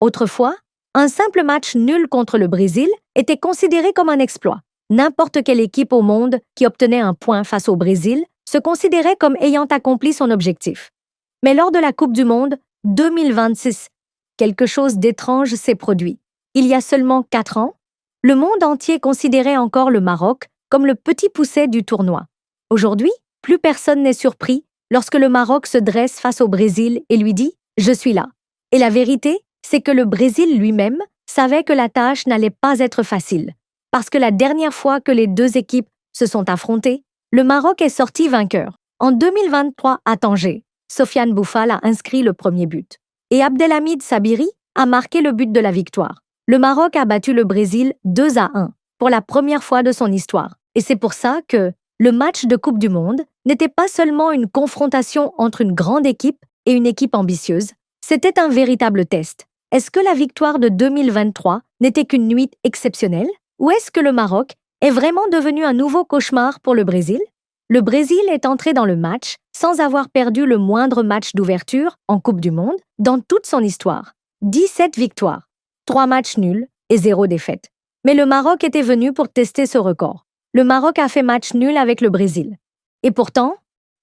Autrefois, un simple match nul contre le Brésil était considéré comme un exploit. N'importe quelle équipe au monde qui obtenait un point face au Brésil se considérait comme ayant accompli son objectif. Mais lors de la Coupe du Monde 2026, quelque chose d'étrange s'est produit. Il y a seulement 4 ans, le monde entier considérait encore le Maroc comme le petit poucet du tournoi. Aujourd'hui, plus personne n'est surpris lorsque le Maroc se dresse face au Brésil et lui dit « Je suis là ». Et la vérité, c'est que le Brésil lui-même savait que la tâche n'allait pas être facile, parce que la dernière fois que les deux équipes se sont affrontées, le Maroc est sorti vainqueur. En 2023 à Tanger, Sofiane Boufal a inscrit le premier but et Abdelhamid Sabiri a marqué le but de la victoire. Le Maroc a battu le Brésil 2-1 pour la première fois de son histoire. Et c'est pour ça que le match de Coupe du Monde n'était pas seulement une confrontation entre une grande équipe et une équipe ambitieuse, c'était un véritable test. Est-ce que la victoire de 2023 n'était qu'une nuit exceptionnelle? Ou est-ce que le Maroc est vraiment devenu un nouveau cauchemar pour le Brésil? Le Brésil est entré dans le match sans avoir perdu le moindre match d'ouverture en Coupe du Monde dans toute son histoire. 17 victoires, 3 matchs nuls et 0 défaite. Mais le Maroc était venu pour tester ce record. Le Maroc a fait match nul avec le Brésil. Et pourtant,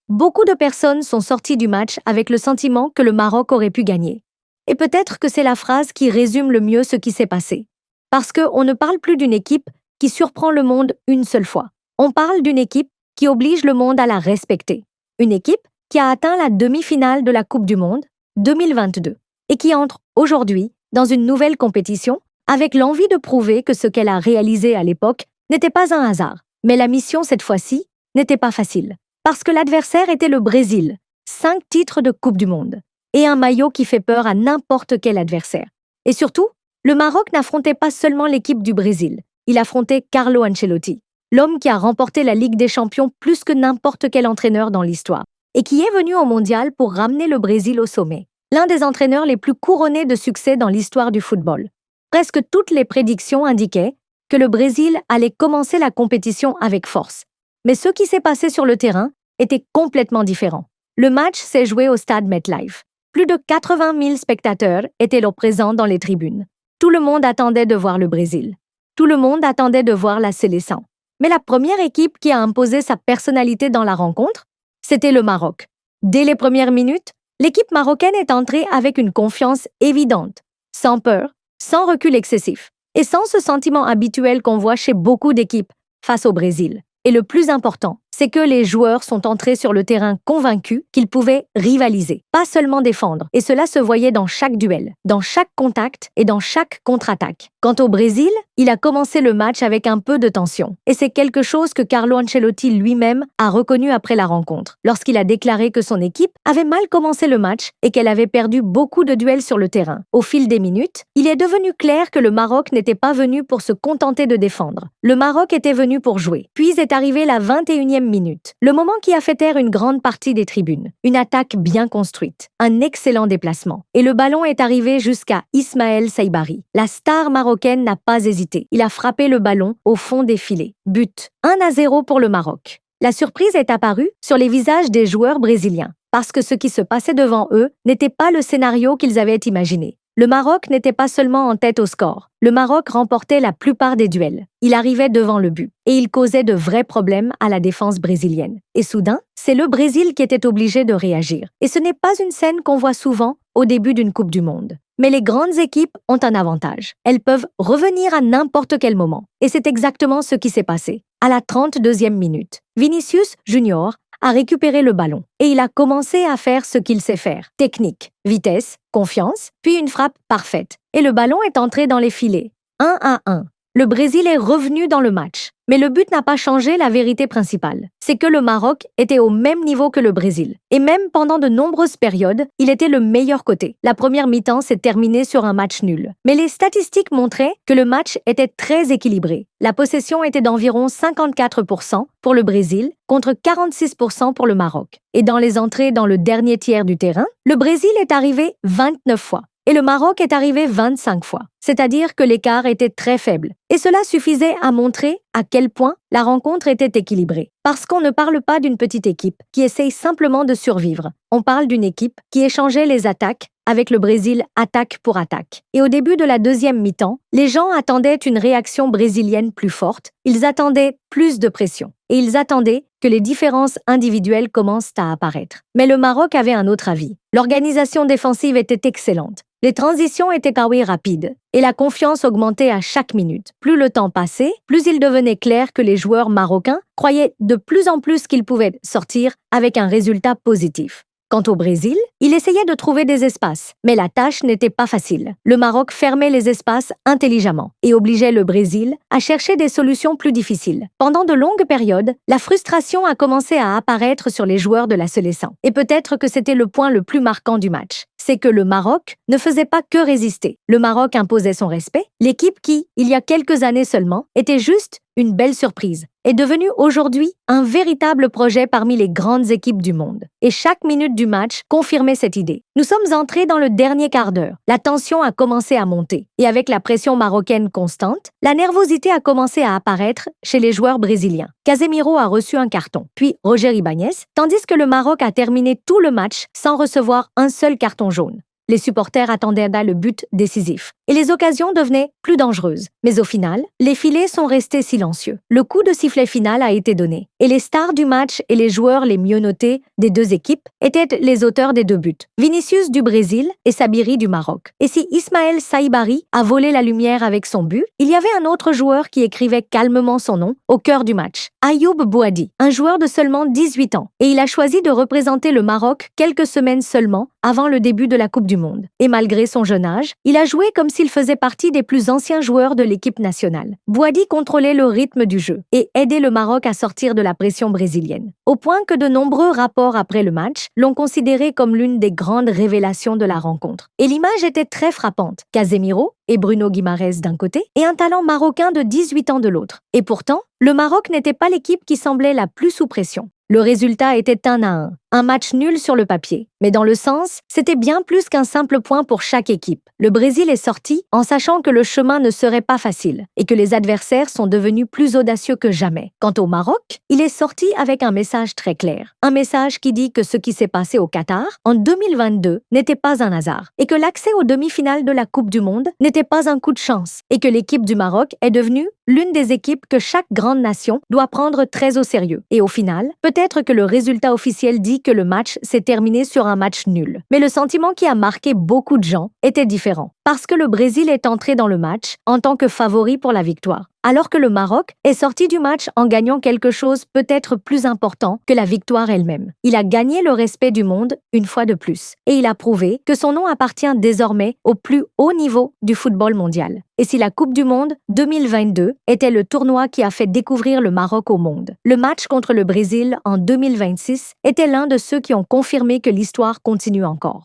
beaucoup de personnes sont sorties du match avec le sentiment que le Maroc aurait pu gagner. Et peut-être que c'est la phrase qui résume le mieux ce qui s'est passé. Parce qu'on ne parle plus d'une équipe qui surprend le monde une seule fois. On parle d'une équipe qui oblige le monde à la respecter. Une équipe qui a atteint la demi-finale de la Coupe du Monde 2022 et qui entre aujourd'hui dans une nouvelle compétition avec l'envie de prouver que ce qu'elle a réalisé à l'époque n'était pas un hasard. Mais la mission cette fois-ci n'était pas facile. Parce que l'adversaire était le Brésil, 5 titres de Coupe du Monde et un maillot qui fait peur à n'importe quel adversaire. Et surtout, le Maroc n'affrontait pas seulement l'équipe du Brésil, il affrontait Carlo Ancelotti, l'homme qui a remporté la Ligue des Champions plus que n'importe quel entraîneur dans l'histoire, et qui est venu au Mondial pour ramener le Brésil au sommet. L'un des entraîneurs les plus couronnés de succès dans l'histoire du football. Presque toutes les prédictions indiquaient que le Brésil allait commencer la compétition avec force. Mais ce qui s'est passé sur le terrain était complètement différent. Le match s'est joué au stade MetLife. Plus de 80 000 spectateurs étaient là présents dans les tribunes. Tout le monde attendait de voir le Brésil. Tout le monde attendait de voir la sélection. Mais la première équipe qui a imposé sa personnalité dans la rencontre, c'était le Maroc. Dès les premières minutes, l'équipe marocaine est entrée avec une confiance évidente, sans peur, sans recul excessif, et sans ce sentiment habituel qu'on voit chez beaucoup d'équipes face au Brésil. Et le plus important, c'est que les joueurs sont entrés sur le terrain convaincus qu'ils pouvaient rivaliser, pas seulement défendre. Et cela se voyait dans chaque duel, dans chaque contact et dans chaque contre-attaque. Quant au Brésil, il a commencé le match avec un peu de tension. Et c'est quelque chose que Carlo Ancelotti lui-même a reconnu après la rencontre, lorsqu'il a déclaré que son équipe avait mal commencé le match et qu'elle avait perdu beaucoup de duels sur le terrain. Au fil des minutes, il est devenu clair que le Maroc n'était pas venu pour se contenter de défendre. Le Maroc était venu pour jouer. Puis est arrivée la 21e minute, le moment qui a fait taire une grande partie des tribunes. Une attaque bien construite, un excellent déplacement. Et le ballon est arrivé jusqu'à Ismaël Saibari. La star marocaine n'a pas hésité. Il a frappé le ballon au fond des filets. But 1-0 pour le Maroc. La surprise est apparue sur les visages des joueurs brésiliens, parce que ce qui se passait devant eux n'était pas le scénario qu'ils avaient imaginé. Le Maroc n'était pas seulement en tête au score. Le Maroc remportait la plupart des duels. Il arrivait devant le but et il causait de vrais problèmes à la défense brésilienne. Et soudain, c'est le Brésil qui était obligé de réagir. Et ce n'est pas une scène qu'on voit souvent au début d'une Coupe du Monde. Mais les grandes équipes ont un avantage. Elles peuvent revenir à n'importe quel moment. Et c'est exactement ce qui s'est passé. À la 32e minute, Vinicius Junior a récupéré le ballon et il a commencé à faire ce qu'il sait faire. Technique, vitesse, confiance, puis une frappe parfaite. Et le ballon est entré dans les filets. 1-1. Le Brésil est revenu dans le match. Mais le but n'a pas changé la vérité principale. C'est que le Maroc était au même niveau que le Brésil. Et même pendant de nombreuses périodes, il était le meilleur côté. La première mi-temps s'est terminée sur un match nul. Mais les statistiques montraient que le match était très équilibré. La possession était d'environ 54% pour le Brésil contre 46% pour le Maroc. Et dans les entrées dans le dernier tiers du terrain, le Brésil est arrivé 29 fois. Et le Maroc est arrivé 25 fois. C'est-à-dire que l'écart était très faible. Et cela suffisait à montrer à quel point la rencontre était équilibrée. Parce qu'on ne parle pas d'une petite équipe qui essaye simplement de survivre. On parle d'une équipe qui échangeait les attaques avec le Brésil attaque pour attaque. Et au début de la deuxième mi-temps, les gens attendaient une réaction brésilienne plus forte, ils attendaient plus de pression. Et ils attendaient que les différences individuelles commencent à apparaître. Mais le Maroc avait un autre avis. L'organisation défensive était excellente. Les transitions étaient rapides et la confiance augmentait à chaque minute. Plus le temps passait, plus il devenait clair que les joueurs marocains croyaient de plus en plus qu'ils pouvaient sortir avec un résultat positif. Quant au Brésil, il essayait de trouver des espaces, mais la tâche n'était pas facile. Le Maroc fermait les espaces intelligemment et obligeait le Brésil à chercher des solutions plus difficiles. Pendant de longues périodes, la frustration a commencé à apparaître sur les joueurs de la sélection. Et peut-être que c'était le point le plus marquant du match. C'est que le Maroc ne faisait pas que résister. Le Maroc imposait son respect. L'équipe qui, il y a quelques années seulement, était juste une belle surprise, est devenue aujourd'hui un véritable projet parmi les grandes équipes du monde. Et chaque minute du match confirmait cette idée. Nous sommes entrés dans le dernier quart d'heure. La tension a commencé à monter. Et avec la pression marocaine constante, la nervosité a commencé à apparaître chez les joueurs brésiliens. Casemiro a reçu un carton, puis Roger Ibañez, tandis que le Maroc a terminé tout le match sans recevoir un seul carton jaune. Les supporters attendaient là le but décisif. Et les occasions devenaient plus dangereuses. Mais au final, les filets sont restés silencieux. Le coup de sifflet final a été donné. Et les stars du match et les joueurs les mieux notés des deux équipes étaient les auteurs des deux buts. Vinicius du Brésil et Sabiri du Maroc. Et si Ismaël Saibari a volé la lumière avec son but, il y avait un autre joueur qui écrivait calmement son nom au cœur du match. Ayoub Bouhaddi, un joueur de seulement 18 ans. Et il a choisi de représenter le Maroc quelques semaines seulement avant le début de la Coupe du Monde. Et malgré son jeune âge, il a joué comme s'il faisait partie des plus anciens joueurs de l'équipe nationale. Bouhaddi contrôlait le rythme du jeu et aidait le Maroc à sortir de la pression brésilienne. Au point que de nombreux rapports après le match l'ont considéré comme l'une des grandes révélations de la rencontre. Et l'image était très frappante. Casemiro et Bruno Guimarães d'un côté et un talent marocain de 18 ans de l'autre. Et pourtant, le Maroc n'était pas l'équipe qui semblait la plus sous pression. Le résultat était 1-1, un match nul sur le papier. Mais dans le sens, c'était bien plus qu'un simple point pour chaque équipe. Le Brésil est sorti en sachant que le chemin ne serait pas facile et que les adversaires sont devenus plus audacieux que jamais. Quant au Maroc, il est sorti avec un message très clair. Un message qui dit que ce qui s'est passé au Qatar en 2022 n'était pas un hasard et que l'accès aux demi-finales de la Coupe du Monde n'était pas un coup de chance et que l'équipe du Maroc est devenue l'une des équipes que chaque grande nation doit prendre très au sérieux. Et au final, peut-être que le résultat officiel dit que le match s'est terminé sur un match nul. Mais le sentiment qui a marqué beaucoup de gens était différent. Parce que le Brésil est entré dans le match en tant que favori pour la victoire. Alors que le Maroc est sorti du match en gagnant quelque chose peut-être plus important que la victoire elle-même. Il a gagné le respect du monde une fois de plus. Et il a prouvé que son nom appartient désormais au plus haut niveau du football mondial. Et si la Coupe du Monde 2022 était le tournoi qui a fait découvrir le Maroc au monde, le match contre le Brésil en 2026 était l'un de ceux qui ont confirmé que l'histoire continue encore.